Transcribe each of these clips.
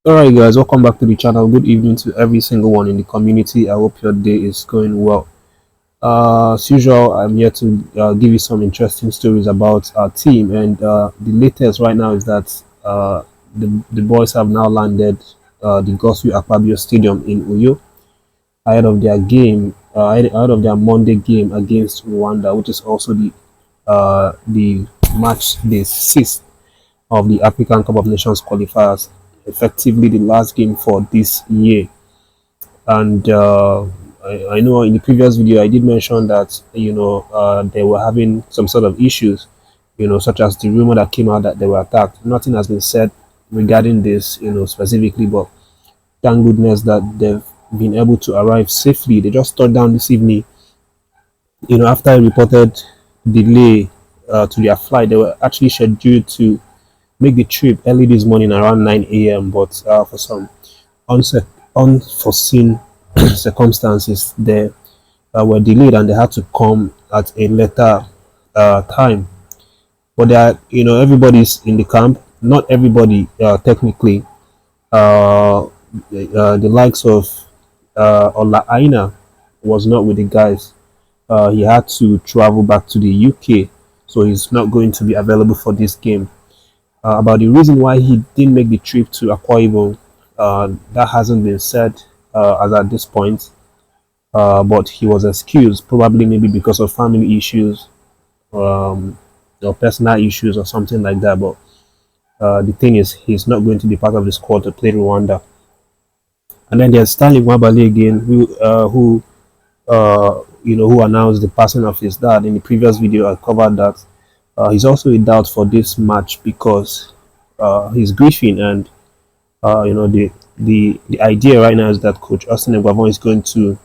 Alright guys, welcome back to the channel. Good evening to every single one in the community. I hope your day is going well. As usual, I'm here to give you some interesting stories about our team, and the latest right now is that the boys have now landed the Goswe Akpabio Stadium in Uyo ahead of their game, ahead of their Monday game against Rwanda, which is also the match day 6th of the African Cup of Nations qualifiers, effectively the last game for this year. And I know in the previous video I did mention that they were having some sort of issues, such as the rumor that came out that they were attacked. Nothing has been said regarding this, specifically, but thank goodness that they've been able to arrive safely. They just touched down this evening, after a reported delay to their flight. They were actually scheduled to make the trip early this morning around 9 a.m. But for some unforeseen circumstances, they were delayed and they had to come at a later time. But everybody's in the camp. Not everybody, technically. The likes of OLA AINA was not with the guys. He had to travel back to the UK, so he's not going to be available for this game. About the reason why he didn't make the trip to Akwa Ibom, that hasn't been said as at this point. But he was excused, probably maybe because of family issues, um, or personal issues, or something like that. But the thing is, he's not going to be part of the squad to play Rwanda. And then there's Stanley Nwabali again, who announced the passing of his dad. In the previous video, I covered that. He's also a doubt for this match because he's grieving, and the idea right now is that Coach Austin Eguavon is going to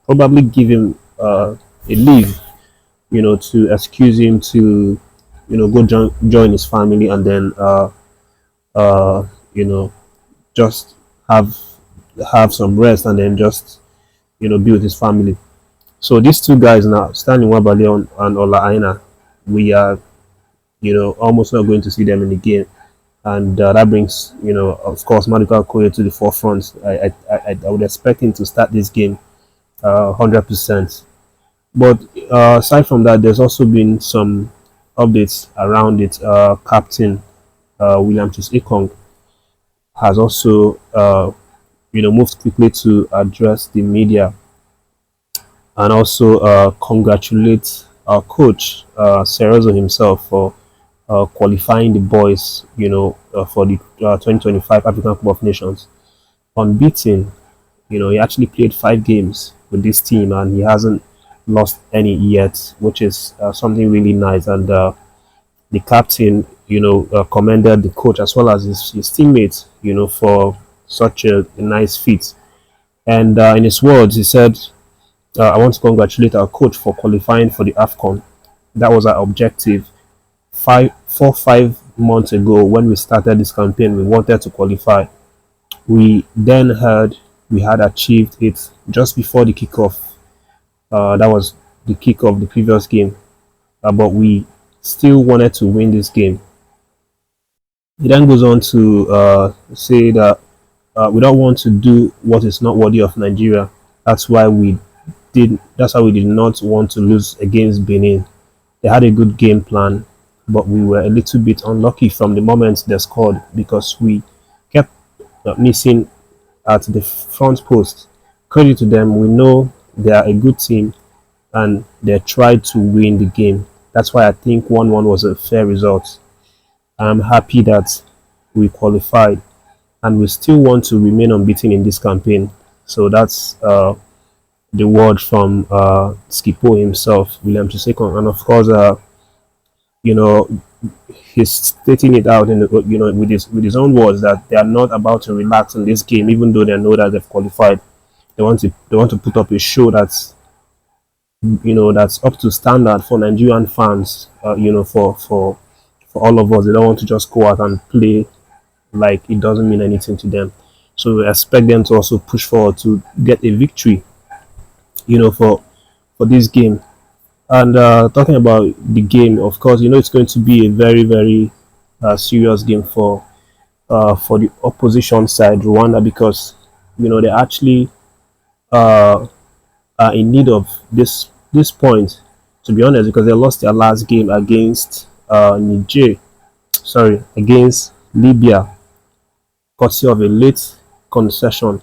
probably give him a leave, to excuse him to go join his family, and then uh, you know just have some rest, and then just be with his family. So these two guys now, Stanley Nwabali and Ola Aina, we are almost not going to see them in the game, and that brings of course Medical Koye to the forefront. I would expect him to start this game 100%. But aside from that, there's also been some updates around it. Captain William Ekong has also moved quickly to address the media, and also congratulate our coach Cerezo himself for qualifying the boys, for the 2025 African Cup of Nations unbeaten. He actually played 5 games with this team and he hasn't lost any yet, which is something really nice. And the captain, commended the coach as well as his teammates, for such a nice feat. And in his words, he said, I want to congratulate our coach for qualifying for the AFCON. That was our objective. 5 months ago, when we started this campaign, we wanted to qualify. We then heard we had achieved it just before the kickoff. That was the kick of the previous game, but we still wanted to win this game. He then goes on to say that we don't want to do what is not worthy of Nigeria. That's why we did. That's why we did not want to lose against Benin. They had a good game plan, but we were a little bit unlucky from the moment they scored because we kept missing at the front post. Credit to them. We know they are a good team and they tried to win the game. That's why I think 1-1 was a fair result. I'm happy that we qualified and we still want to remain unbeaten in this campaign. So that's the word from Skipo himself, William Chisekon. And of course, he's stating it out in with his own words that they are not about to relax in this game, even though they know that they've qualified. They want to put up a show that's up to standard for Nigerian fans. For all of us, they don't want to just go out and play like it doesn't mean anything to them. So we expect them to also push forward to get a victory, for this game. And talking about the game, of course, it's going to be a very, very serious game for for the opposition side, Rwanda, because they actually uh, are in need of this point, to be honest, because they lost their last game against Niger, sorry, against Libya, courtesy of a late concession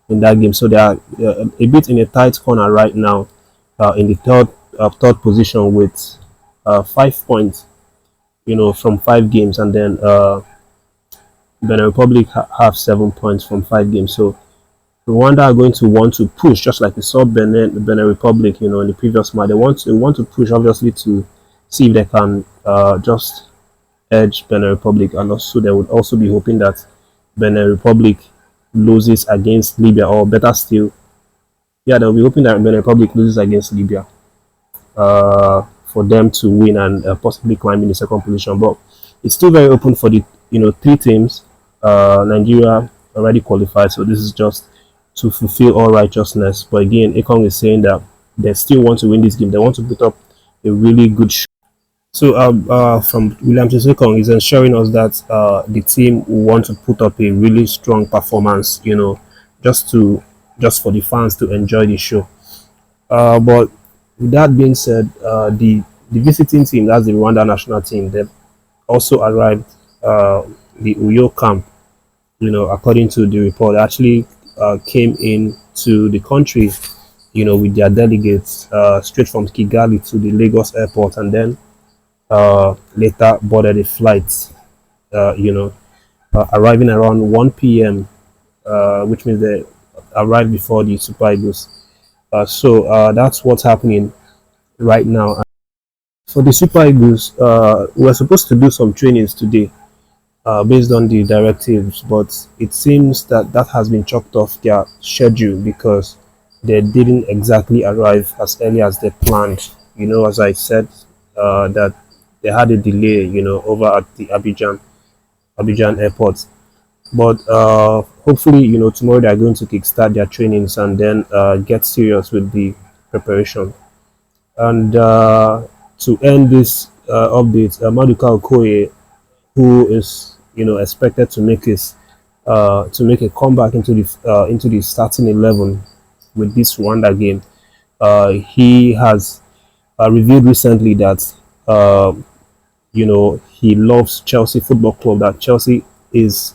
in that game. So they are a bit in a tight corner right now, in the third position with 5 points, from 5 games, and then Benin Republic have 7 points from 5 games. So Rwanda are going to want to push, just like we saw Benin Republic, in the previous match. They want to push, obviously, to see if they can just edge Benin Republic, and also they would also be hoping that Benin Republic loses against Libya, or better still, yeah, they'll be hoping that Benin Republic loses against Libya, for them to win and possibly climb in the second position. But it's still very open for the 3 teams. Nigeria already qualified, so this is just to fulfill all righteousness. But again, Ekong is saying that they still want to win this game. They want to put up a really good show. So from William Ekong is ensuring us that the team will want to put up a really strong performance, just for the fans to enjoy the show. But with that being said, the visiting team, that's the Rwanda national team, they've also arrived the Uyo camp. According to the report, they actually came into the country, with their delegates straight from Kigali to the Lagos airport, and then later boarded a flight, arriving around 1 p.m., which means they arrived before the Super Eagles. So that's what's happening right now. For the Super Eagles, we're supposed to do some trainings today, based on the directives, but it seems that that has been chalked off their schedule because they didn't exactly arrive as early as they planned. As I said, that they had a delay, over at the Abidjan airport. But hopefully, tomorrow they are going to kickstart their trainings and then get serious with the preparation. And to end this update, Maduka Okoye, who is expected to make a comeback into the starting 11 with this Rwanda game. He has revealed recently that he loves Chelsea Football Club. That Chelsea is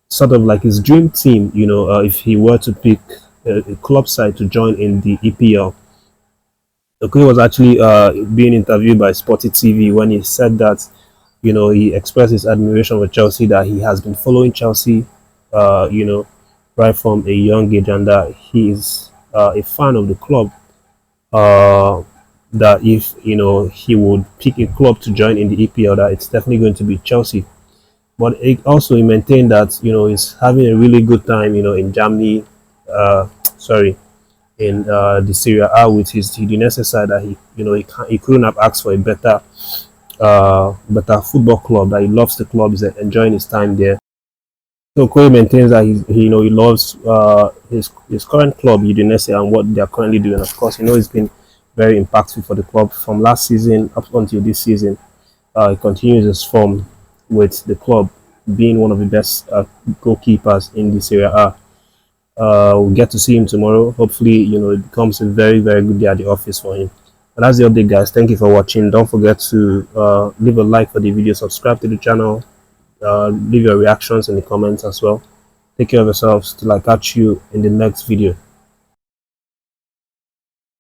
sort of like his dream team. If he were to pick a club side to join in the EPL. Okoye was actually being interviewed by Sporty TV when he said that he expressed his admiration for Chelsea, that he has been following Chelsea, right from a young age, and that he is a fan of the club. That if he would pick a club to join in the EPL, that it's definitely going to be Chelsea. But he maintained that he's having a really good time, in Germany. In the Serie A with his Udinese side, that he couldn't have asked for a better football club. That he loves the club, he's enjoying his time there. So Koye maintains that he loves his current club Udinese and what they are currently doing. Of course, it's been very impactful for the club from last season up until this season. He continues his form with the club, being one of the best goalkeepers in the Serie A. We'll get to see him tomorrow. Hopefully, it becomes a very, very good day at the office for him. And that's the update, guys. Thank you for watching. Don't forget to leave a like for the video, subscribe to the channel, leave your reactions in the comments as well. Take care of yourselves till I catch you in the next video.